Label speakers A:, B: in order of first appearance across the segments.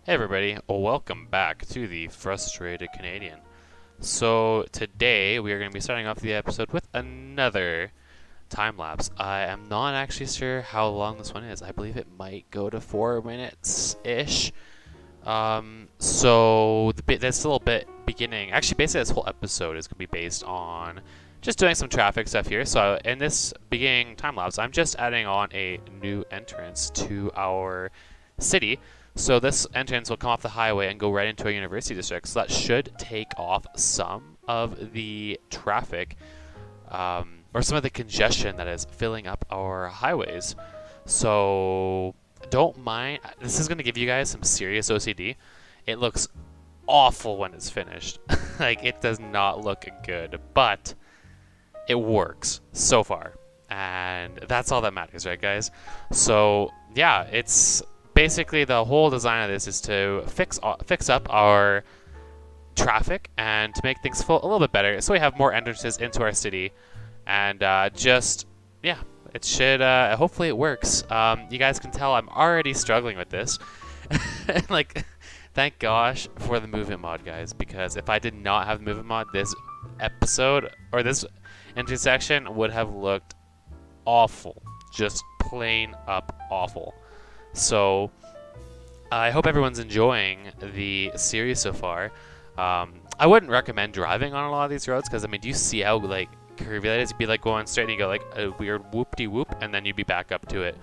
A: Hey everybody, welcome back to the Frustrated Canadian. So today we are going to be starting off the episode with another time lapse. I am not actually sure how long this one is. I believe it might go to 4 minutes ish. This little bit beginning, actually basically this whole episode is going to be based on just doing some traffic stuff here. So in this beginning time lapse, I'm just adding on a new entrance to our city. So this entrance will come off the highway and go right into a university district. So that should take off some of the traffic, or some of the congestion that is filling up our highways. So don't mind. This is going to give you guys some serious OCD. It looks awful when it's finished. Like, it does not look good, but it works so far. And that's all that matters, right, guys? So, yeah, it's basically the whole design of this is to fix up our traffic and to make things flow a little bit better so we have more entrances into our city. And yeah, it should, hopefully it works. You guys can tell I'm already struggling with this. Like, thank gosh for the movement mod, guys, because if I did not have the movement mod, this episode or this intersection would have looked awful. Just plain up awful. So I hope everyone's enjoying the series so far. I wouldn't recommend driving on a lot of these roads because, I mean, do you see how, like, curvy that is? You'd be, like, going straight and you go, like, a weird whoop-de-whoop, and then you'd be back up to it.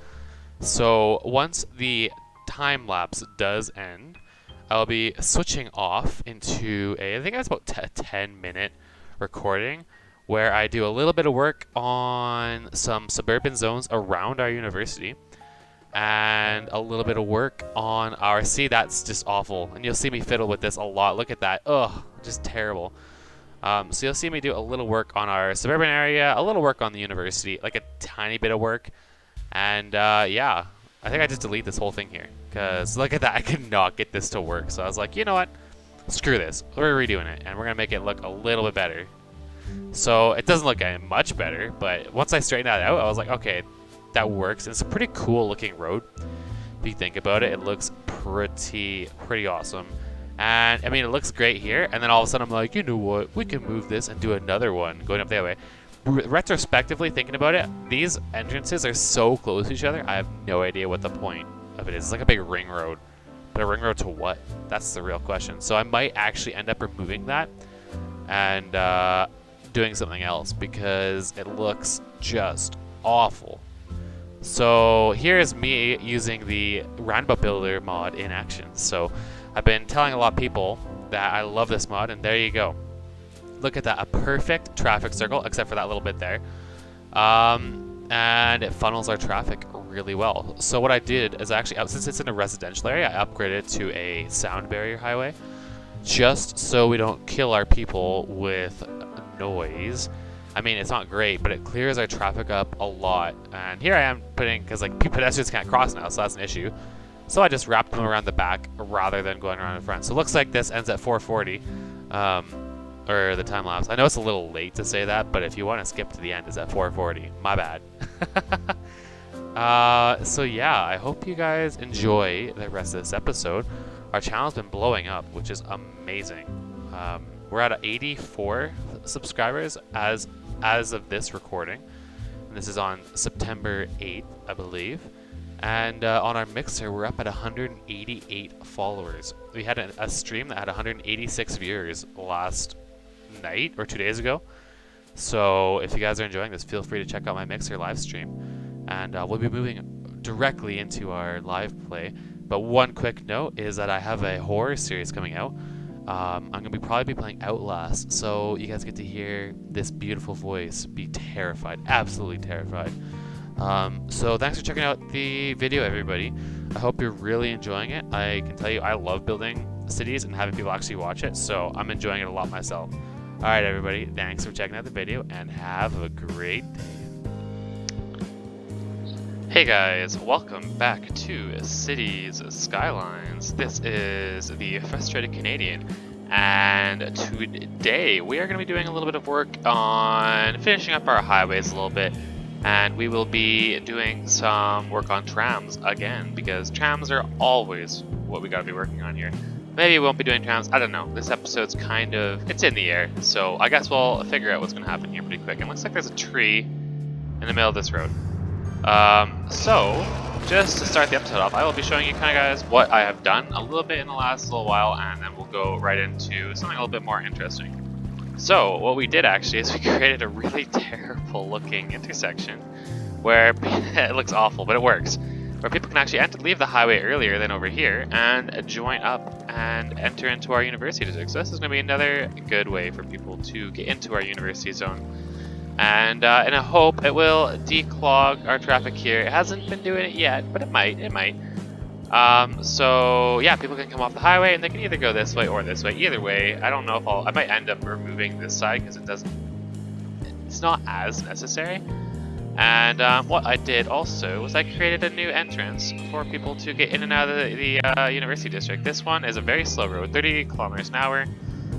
A: So once the time lapse does end, I'll be switching off into I think it's about a 10-minute recording where I do a little bit of work on some suburban zones around our university and a little bit of work on our that's just awful, and you'll see me fiddle with this a lot. Look at that. Ugh, just terrible. So you'll see me do a little work on our suburban area, a little work on the university, like a tiny bit of work. And yeah, I think I just delete this whole thing here because look at that. I could not get this to work. So I was like, you know what? Screw this. We're redoing it and we're going to make it look a little bit better. So it doesn't look much better, but once I straightened that out, I was like, okay, that works. And it's a pretty cool looking road. If you think about it, it looks pretty awesome. And I mean, it looks great here. And then all of a sudden I'm like, you know what? We can move this and do another one going up the other way. Retrospectively thinking about it, these entrances are so close to each other, I have no idea what the point of it is. It's like a big ring road. But a ring road to what? That's the real question. So I might actually end up removing that and doing something else because it looks just awful. So here's me using the Roundabout Builder mod in action. So I've been telling a lot of people that I love this mod, and there you go. Look at that, a perfect traffic circle, except for that little bit there. And it funnels our traffic really well. So what I did is actually, since it's in a residential area, I upgraded it to a sound barrier highway, just so we don't kill our people with noise. I mean, it's not great, but it clears our traffic up a lot. And here I am putting, because like pedestrians can't cross now, so that's an issue. So I just wrapped them around the back rather than going around in front. So it looks like this ends at 440. Or the time lapse. I know it's a little late to say that, but if you want to skip to the end, it's at 440. My bad. So yeah, I hope you guys enjoy the rest of this episode. Our channel's been blowing up, which is amazing. We're at 84 subscribers as of this recording. And this is on September 8th, I believe. And on our Mixer, we're up at 188 followers. We had a stream that had 186 viewers last night or 2 days ago. So if you guys are enjoying this, feel free to check out my Mixer live stream. And we'll be moving directly into our live play. But one quick note is that I have a horror series coming out. I'm going to probably be playing Outlast, so you guys get to hear this beautiful voice be terrified, absolutely terrified. So thanks for checking out the video, everybody. I hope you're really enjoying it. I can tell you I love building cities and having people actually watch it, so I'm enjoying it a lot myself. Alright everybody, thanks for checking out the video and have a great day. Hey guys, welcome back to Cities Skylines. This is the Frustrated Canadian, and today we are going to be doing a little bit of work on finishing up our highways a little bit, and we will be doing some work on trams again, because trams are always what we gotta be working on here. Maybe we won't be doing trams. I don't know. This episode's kind of, it's in the air. So I guess we'll figure out what's gonna happen here pretty quick. And it looks like there's a tree in the middle of this road. So just to start the episode off, I will be showing you kind of guys what I have done a little bit in the last little while, and then we'll go right into something a little bit more interesting. So what we did actually is we created a really terrible looking intersection where it looks awful, but it works. Where people can actually leave the highway earlier than over here and join up and enter into our university district. So this is going to be another good way for people to get into our university zone. And in a hope it will declog our traffic here. It hasn't been doing it yet, but it might. So yeah, people can come off the highway and they can either go this way or this way. Either way, I don't know if I might end up removing this side because it's not as necessary. And what I did also was I created a new entrance for people to get in and out of the university district. This one is a very slow road, 30 kilometers an hour.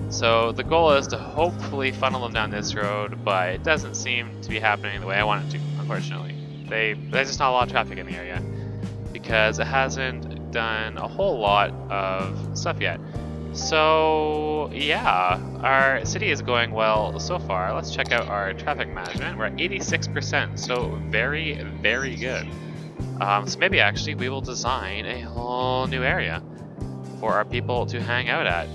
A: So the goal is to hopefully funnel them down this road, but it doesn't seem to be happening the way I want it to, unfortunately. There's just not a lot of traffic in the area because it hasn't done a whole lot of stuff yet. So yeah, our city is going well so far. Let's check out our traffic management. We're at 86%, so very, very good. So maybe actually we will design a whole new area for our people to hang out at.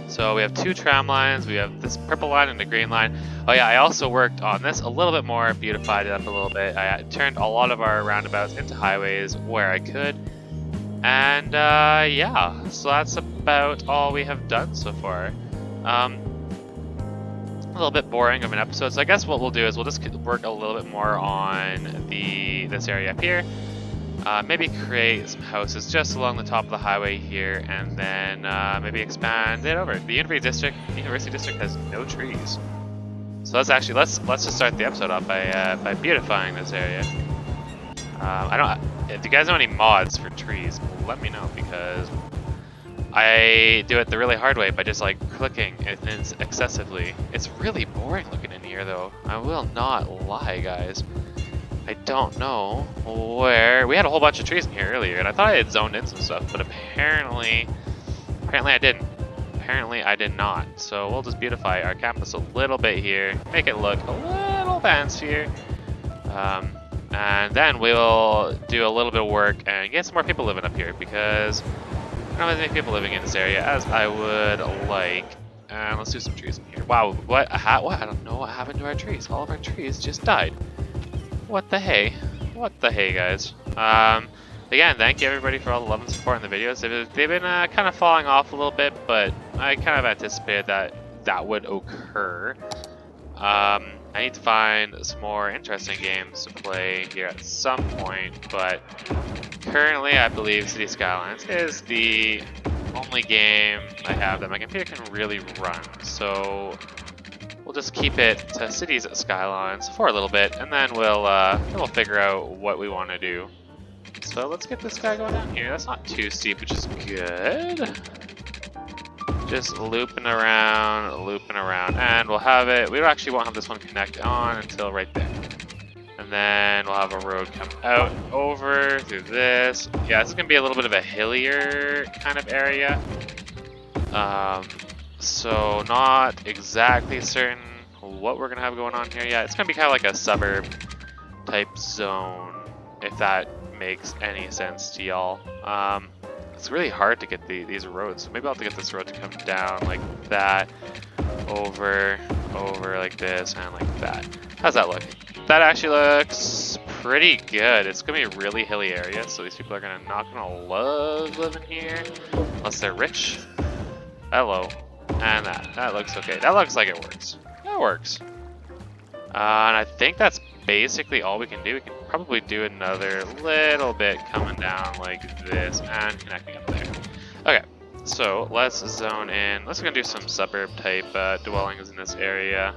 A: So we have 2 tram lines, we have this purple line and the green line. Oh yeah, I also worked on this a little bit more, beautified it up a little bit. I turned a lot of our roundabouts into highways where I could. And yeah, so that's about all we have done so far. A little bit boring of an episode, so I guess what we'll do is we'll just work a little bit more on this area up here. Maybe create some houses just along the top of the highway here, and then maybe expand it over. The university district has no trees, so let's just start the episode off by beautifying this area. If you guys know any mods for trees, let me know, because I do it the really hard way by just like clicking excessively. It's really boring looking in here though. I will not lie, guys. I don't know where. We had a whole bunch of trees in here earlier, and I thought I had zoned in some stuff, but apparently I didn't. Apparently I did not. So we'll just beautify our campus a little bit here, make it look a little fancier. And then we'll do a little bit of work and get some more people living up here, because I don't have as many people living in this area as I would like. And let's do some trees in here. Wow, what? I don't know what happened to our trees. All of our trees just died. What the hey? What the hey, guys? Again, thank you everybody for all the love and support in the videos. They've been kind of falling off a little bit, but I kind of anticipated that would occur. I need to find some more interesting games to play here at some point, but currently I believe City Skylines is the only game I have that my computer can really run. So we'll just keep it to Cities Skylines for a little bit, and then we'll figure out what we want to do. So let's get this guy going down here. That's not too steep, which is good. Just looping around, and we'll have it. We actually won't have this one connect on until right there. And then we'll have a road come out over through this. Yeah, this is gonna be a little bit of a hillier kind of area. So not exactly certain what we're gonna have going on here yet. It's gonna be kind of like a suburb type zone, if that makes any sense to y'all. It's really hard to get these roads, so maybe I'll have to get this road to come down like that, over like this, and like that. How's that look? That actually looks pretty good. It's gonna be a really hilly area, so these people are not gonna love living here, unless they're rich. Hello. And that looks okay. That looks like it works. That works. And I think that's basically all we can do. We can probably do another little bit coming down like this and connecting up there. Okay, so let's zone in. Let's go do some suburb type dwellings in this area.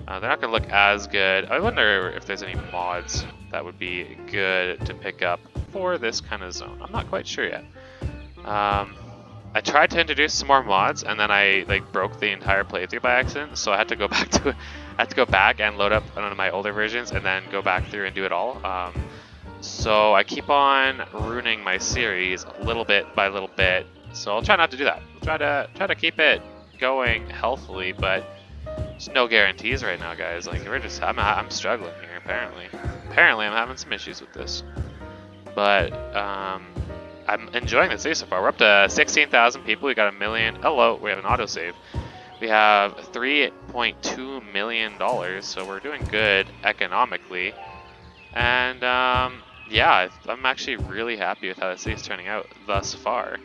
A: They're not gonna look as good. I wonder if there's any mods that would be good to pick up for this kind of zone. I'm not quite sure yet. I tried to introduce some more mods, and then I broke the entire playthrough by accident. So I had to go back and load up one of my older versions, and then go back through and do it all. So I keep on ruining my series little bit by little bit. So I'll try not to do that. I'll try to keep it going healthily, but there's no guarantees right now, guys. Like I'm struggling here. Apparently I'm having some issues with this. But I'm enjoying the series so far. We're up to 16,000 people. We got 1 million. Hello, we have an autosave. We have $3.2 million, so we're doing good economically. And yeah, I'm actually really happy with how the city's turning out thus far.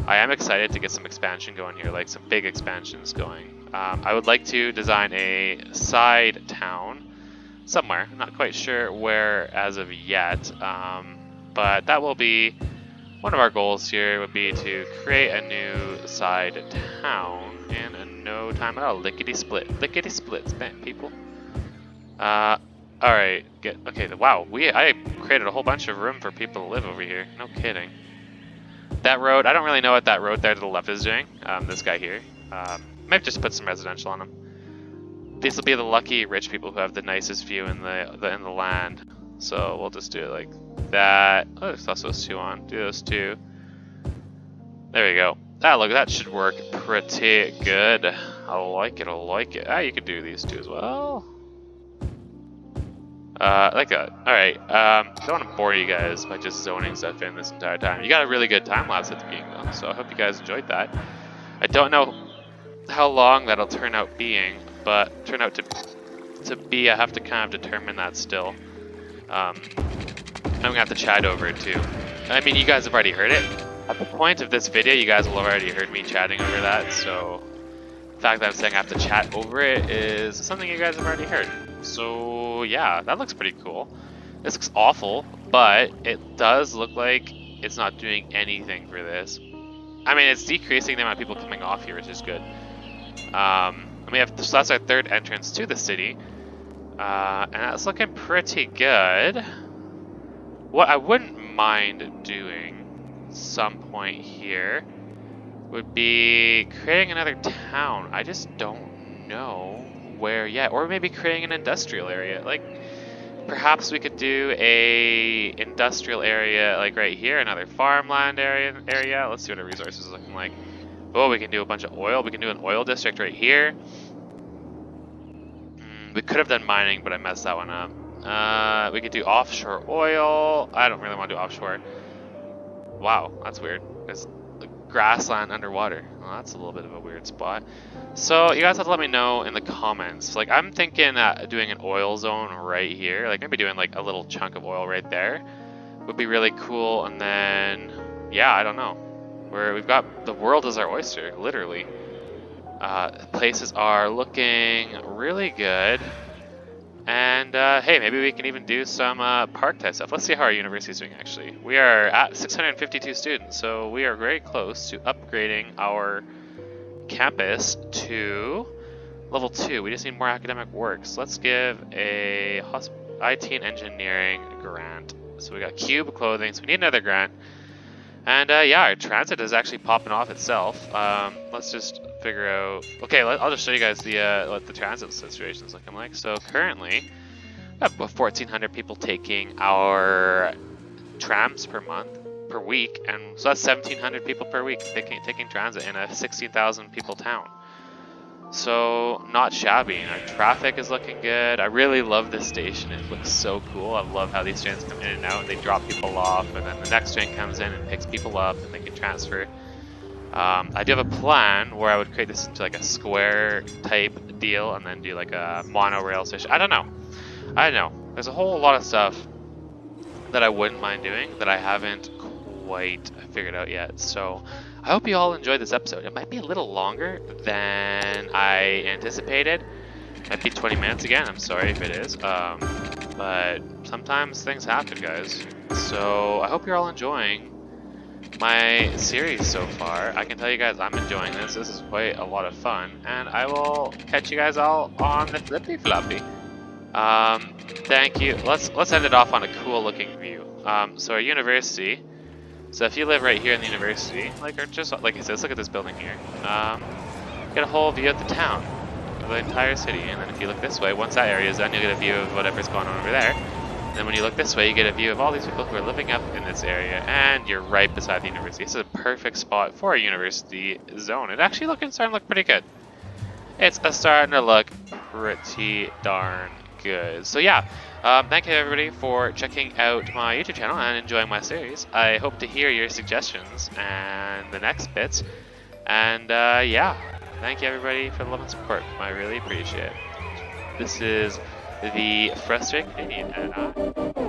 A: I am excited to get some expansion going here, like some big expansions going. I would like to design a side town somewhere. I'm not quite sure where as of yet, but that will be one of our goals here. Would be to create a new side town in no time at all. Lickety split, people. All right. Okay. Wow. I created a whole bunch of room for people to live over here. No kidding. That road. I don't really know what that road there to the left is doing. This guy here. Might just put some residential on them. These will be the lucky rich people who have the nicest view in the land. So we'll just do it like that. Oh, there's also those two on. Do those two. There we go. Ah, look, that should work pretty good. I like it. Ah, you could do these two as well. Like that. Alright, don't want to bore you guys by just zoning stuff in this entire time. You got a really good time lapse at the beginning though, so I hope you guys enjoyed that. I don't know how long that'll turn out being, but turn out to be, I have to kind of determine that still. I'm gonna have to chat over it too. I mean, you guys have already heard it. At the point of this video, you guys will have already heard me chatting over that, so the fact that I'm saying I have to chat over it is something you guys have already heard. So yeah, that looks pretty cool. This looks awful, but it does look like it's not doing anything for this. I mean, it's decreasing the amount of people coming off here, which is good. And we have, so that's our third entrance to the city. And that's looking pretty good. What I wouldn't mind doing some point here would be creating another town. I just don't know where yet, or maybe creating an industrial area. Like perhaps we could do a industrial area like right here, another farmland area. Let's see what our resources are looking like. Oh, we can do a bunch of oil. We can do an oil district right here. We could have done mining, but I messed that one up. We could do offshore oil. I don't really want to do offshore. Wow, that's weird. There's grassland underwater. Well, that's a little bit of a weird spot. So you guys have to let me know in the comments. Like I'm thinking doing an oil zone right here. Like maybe doing like a little chunk of oil right there would be really cool. And then, yeah, I don't know. We've got the world as our oyster, literally. Places are looking really good. And hey, maybe we can even do some park type stuff. Let's see how our university is doing actually. We are at 652 students, so we are very close to upgrading our campus to level 2. We just need more academic work. So let's give a IT and engineering grant. So we got cube clothing, so we need another grant. And yeah, our transit is actually popping off itself. Let's just figure out. Okay, I'll just show you guys the what the transit situation is looking like. So currently, we have 1,400 people taking our trams per week, and so that's 1,700 people per week taking transit in a 16,000 people town. So not shabby. And our traffic is looking good. I really love this station. It looks so cool. I love how these trains come in and out. They drop people off, and then the next train comes in and picks people up, and they can transfer. I do have a plan where I would create this into like a square type deal, and then do like a monorail station. I don't know. There's a whole lot of stuff that I wouldn't mind doing that I haven't quite figured out yet. So I hope you all enjoyed this episode. It might be a little longer than I anticipated. It might be 20 minutes again. I'm sorry if it is. But sometimes things happen, guys. So I hope you're all enjoying my series so far. I can tell you guys I'm enjoying this. This is quite a lot of fun. And I will catch you guys all on the flippy floppy. Thank you. Let's end it off on a cool looking view. So our university. So if you live right here in the university, like I said, let's look at this building here. Get a whole view of the town, of the entire city, and then if you look this way, once that area is done, you'll get a view of whatever's going on over there. And then when you look this way, you get a view of all these people who are living up in this area, and you're right beside the university. This is a perfect spot for a university zone. It actually starting to look pretty good. It's starting to look pretty darn good. So yeah, thank you everybody for checking out my YouTube channel and enjoying my series. I hope to hear your suggestions and the next bits. And yeah, thank you everybody for the love and support. I really appreciate it. This is the Frustrated Canadian, and